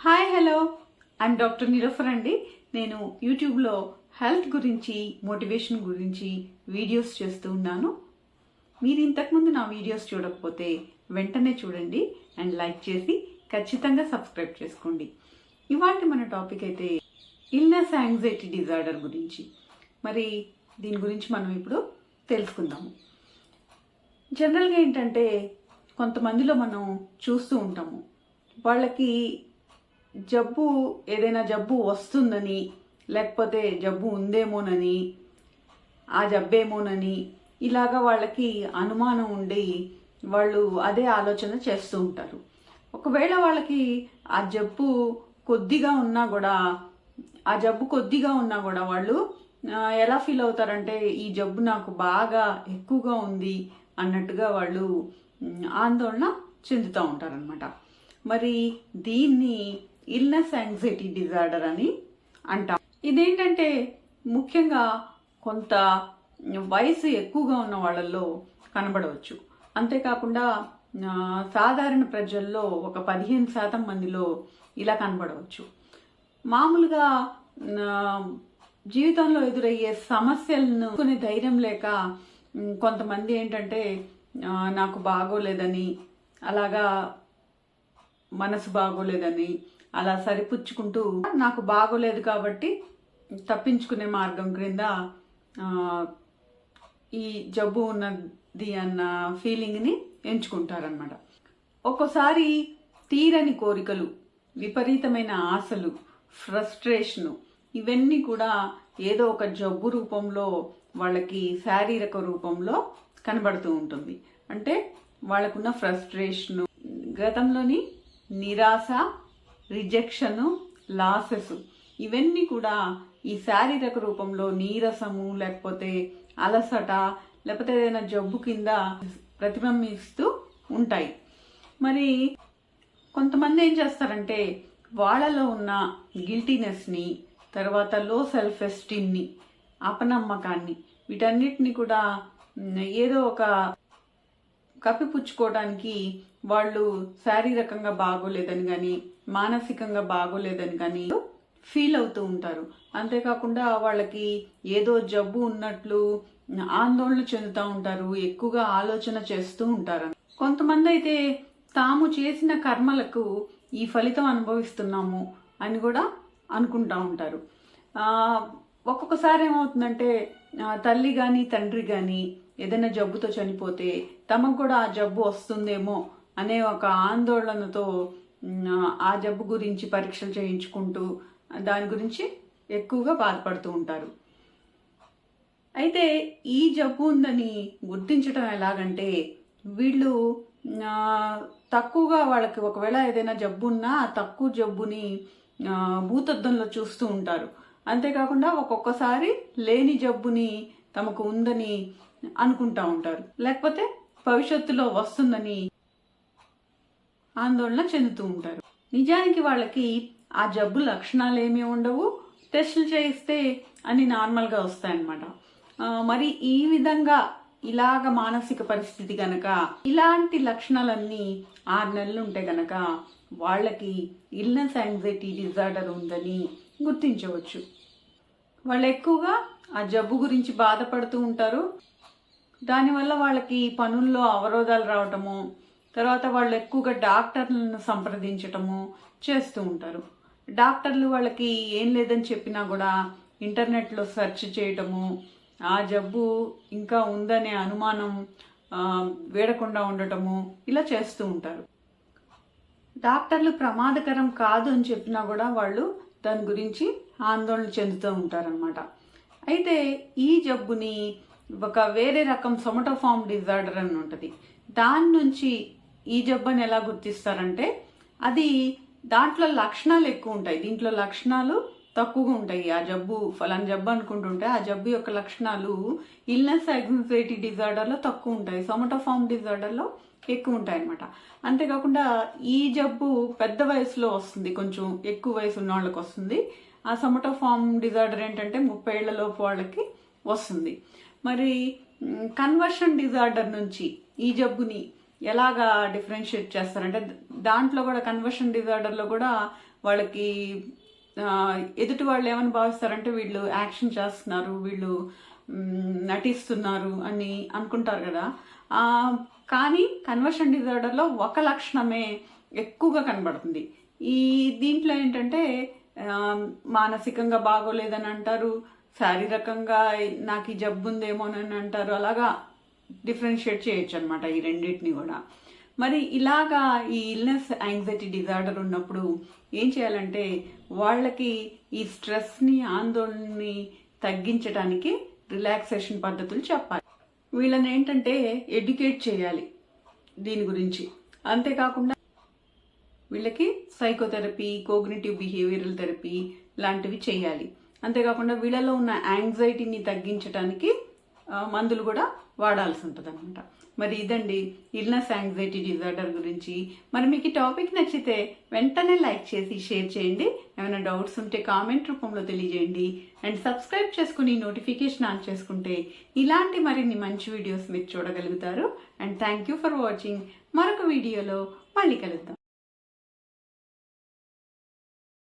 Hi hello I'm doctor Niloufer అండి. నేను యూట్యూబ్లో హెల్త్ గురించి మోటివేషన్ గురించి వీడియోస్ చేస్తూ ఉన్నాను. మీరు ఇంతకుముందు నా వీడియోస్ చూడకపోతే వెంటనే చూడండి అండ్ లైక్ చేసి ఖచ్చితంగా సబ్స్క్రైబ్ చేసుకోండి. ఇవాళ మన టాపిక్ అయితే ఇల్నెస్ యాంగ్జైటీ డిజార్డర్ గురించి. మరి దీని గురించి మనం ఇప్పుడు తెలుసుకుందాము. జనరల్గా ఏంటంటే కొంతమందిలో మనం చూస్తూ ఉంటాము, వాళ్ళకి ఏదైనా జబ్బు వస్తుందని, లేకపోతే జబ్బు ఉందేమోనని, ఆ జబ్బేమోనని ఇలాగా వాళ్ళకి అనుమానం ఉండి వాళ్ళు అదే ఆలోచన చేస్తూ ఉంటారు. ఒకవేళ వాళ్ళకి ఆ జబ్బు కొద్దిగా ఉన్నా కూడా వాళ్ళు ఎలా ఫీల్ అవుతారంటే ఈ జబ్బు నాకు బాగా ఎక్కువగా ఉంది అన్నట్టుగా వాళ్ళు ఆందోళన చెందుతూ ఉంటారనమాట. మరి దీన్ని ఇల్నెస్ యాంగ్జైటీ డిజార్డర్ అని అంటాం. ఇదేంటంటే ముఖ్యంగా కొంత వయసు ఎక్కువగా ఉన్న వాళ్ళల్లో కనబడవచ్చు. అంతేకాకుండా సాధారణ ప్రజల్లో ఒక 15% మందిలో ఇలా కనబడవచ్చు. మామూలుగా జీవితంలో ఎదురయ్యే సమస్యలను కొన్ని ధైర్యం లేక కొంతమంది ఏంటంటే నాకు బాగోలేదని, అలాగా మనసు బాగోలేదని అలా సరిపుచ్చుకుంటూ నాకు బాగోలేదు కాబట్టి తప్పించుకునే మార్గం క్రింద ఈ జబ్బు ఉన్నది అన్న ఫీలింగ్ని ఎంచుకుంటారనమాట. ఒక్కోసారి తీరని కోరికలు, విపరీతమైన ఆశలు, ఫ్రస్ట్రేషను ఇవన్నీ కూడా ఏదో ఒక జబ్బు రూపంలో వాళ్ళకి శారీరక రూపంలో కనబడుతూ ఉంటుంది. అంటే వాళ్ళకున్న ఫ్రస్ట్రేషను, గతంలోని నిరాశ, రిజెక్షను, లాసెస్ ఇవన్నీ కూడా ఈ శారీరక రూపంలో నీరసము, లేకపోతే అలసట, లేకపోతే ఏదైనా జబ్బు కింద ప్రతిబింబిస్తూ ఉంటాయి. మరి కొంతమంది ఏం చేస్తారంటే వాళ్ళలో ఉన్న గిల్టీనెస్ని, తర్వాత లో సెల్ఫ్ ఎస్టీమ్ని, అపనమ్మకాన్ని, వీటన్నిటిని కూడా ఏదో ఒక కప్పిపుచ్చుకోవడానికి వాళ్ళు శారీరకంగా బాగోలేదని కానీ, మానసికంగా బాగోలేదని కానీ ఫీల్ అవుతూ ఉంటారు. అంతేకాకుండా వాళ్ళకి ఏదో జబ్బు ఉన్నట్లు ఆందోళన చెందుతూ ఉంటారు, ఎక్కువగా ఆలోచన చేస్తూ ఉంటారు. కొంతమంది అయితే తాము చేసిన కర్మలకు ఈ ఫలితం అనుభవిస్తున్నాము అని కూడా అనుకుంటా ఉంటారు. ఒక్కొక్కసారి ఏమవుతుందంటే తల్లి కానీ తండ్రి కానీ ఏదైనా జబ్బుతో చనిపోతే తమకు కూడా ఆ జబ్బు వస్తుందేమో అనే ఒక ఆందోళనతో ఆ జబ్బు గురించి పరీక్షలు చేయించుకుంటూ దాని గురించి ఎక్కువగా బాధపడుతూ ఉంటారు. అయితే ఈ జబ్బు ఉందని గుర్తించడం ఎలాగంటే వీళ్ళు తక్కువగా వాళ్ళకి ఒకవేళ ఏదైనా జబ్బు ఉన్నా ఆ తక్కువ జబ్బుని భూతద్దంలో చూస్తూ ఉంటారు. అంతేకాకుండా ఒక్కొక్కసారి లేని జబ్బుని తమకు ఉందని అనుకుంటా ఉంటారు, లేకపోతే భవిష్యత్తులో వస్తుందని ఆందోళన చెందుతూ ఉంటారు. నిజానికి వాళ్ళకి ఆ జబ్బు లక్షణాలు ఏమీ ఉండవు, టెస్టులు చేయిస్తే అన్ని నార్మల్గా వస్తాయన్నమాట. మరి ఈ విధంగా ఇలాగ మానసిక పరిస్థితి గనక, ఇలాంటి లక్షణాలన్నీ 6 నెలలు ఉంటే గనక వాళ్ళకి ఇల్నెస్ యాంగ్జైటీ డిజార్డర్ ఉందని గుర్తించవచ్చు. వాళ్ళు ఎక్కువగా ఆ జబ్బు గురించి బాధపడుతూ ఉంటారు. దానివల్ల వాళ్ళకి పనుల్లో అవరోధాలు రావటము, తర్వాత వాళ్ళు ఎక్కువగా డాక్టర్లను సంప్రదించటము చేస్తూ ఉంటారు. డాక్టర్లు వాళ్ళకి ఏం లేదని చెప్పినా కూడా ఇంటర్నెట్లో సెర్చ్ చేయటము, ఆ జబ్బు ఇంకా ఉందనే అనుమానం వేడకుండా ఉండటము ఇలా చేస్తూ ఉంటారు. డాక్టర్లు ప్రమాదకరం కాదు అని చెప్పినా కూడా వాళ్ళు దాని గురించి ఆందోళన చెందుతూ ఉంటారనమాట. అయితే ఈ జబ్బుని ఒక వేరే రకం సొమటోఫార్మ్ డిజార్డర్ అని ఉంటుంది. దాని నుంచి ఈ జబ్బుని ఎలా గుర్తిస్తారంటే అది దాంట్లో లక్షణాలు ఎక్కువ ఉంటాయి, దీంట్లో లక్షణాలు తక్కువగా ఉంటాయి. ఆ జబ్బు ఫలానా జబ్బు అనుకుంటుంటే ఆ జబ్బు యొక్క లక్షణాలు ఇల్నెస్ యాంగ్జైటీ డిజార్డర్లో తక్కువ ఉంటాయి, సొమటోఫార్మ్ డిజార్డర్లో ఎక్కువ ఉంటాయి అనమాట. అంతేకాకుండా ఈ జబ్బు పెద్ద వయసులో వస్తుంది, కొంచెం ఎక్కువ వయసు ఉన్న వాళ్ళకి వస్తుంది. ఆ సొమటోఫార్మ్ డిజార్డర్ ఏంటంటే 30 ఏళ్లలోపు వాళ్ళకి వస్తుంది. మరి కన్వర్షన్ డిజార్డర్ నుంచి ఈ జబ్బుని ఎలాగా డిఫరెన్షియేట్ చేస్తారంటే దాంట్లో కూడా కన్వర్షన్ డిజార్డర్లో కూడా వాళ్ళకి ఎదుటి వాళ్ళు ఏమని భావిస్తారంటే వీళ్ళు యాక్షన్ చేస్తున్నారు, వీళ్ళు నటిస్తున్నారు అని అనుకుంటారు కదా. కానీ కన్వర్షన్ డిజార్డర్లో ఒక లక్షణమే ఎక్కువగా కనబడుతుంది. దీంట్లో ఏంటంటే మానసికంగా బాగోలేదని అంటారు, శారీరకంగా నాకు ఈ జబ్బు ఉందేమోనని అంటారు. అలాగా డిఫరెన్షియేట్ చేయొచ్చు అనమాట ఈ రెండింటిని కూడా. మరి ఇలాగా ఈ ఇల్నెస్ యాంగ్జైటీ డిజార్డర్ ఉన్నప్పుడు ఏం చేయాలంటే వాళ్ళకి ఈ స్ట్రెస్ని ఆందోళనని తగ్గించడానికి రిలాక్సేషన్ పద్ధతులు చెప్పాలి. వీళ్ళని ఏంటంటే ఎడ్యుకేట్ చేయాలి దీని గురించి. అంతేకాకుండా వీళ్ళకి సైకోథెరపీ, కోగ్నిటివ్ బిహేవియరల్ థెరపీ లాంటివి చేయాలి. అంతేకాకుండా వీళ్ళలో ఉన్న యాంగ్జైటీని తగ్గించడానికి మందులు కూడా వాడాల్సి ఉంటుంది అనమాట. మరి ఇదండి ఇల్నెస్ యాంగ్జైటీ డిజార్డర్ గురించి. మరి మీకు ఈ టాపిక్ నచ్చితే వెంటనే లైక్ చేసి షేర్ చేయండి. ఏమైనా డౌట్స్ ఉంటే కామెంట్ రూపంలో తెలియజేయండి. అండ్ సబ్స్క్రైబ్ చేసుకుని నోటిఫికేషన్ ఆన్ చేసుకుంటే ఇలాంటి మరిన్ని మంచి వీడియోస్ మీరు చూడగలుగుతారు. And thank you for watching. మరొక వీడియోలో మళ్ళీ కలుద్దాం.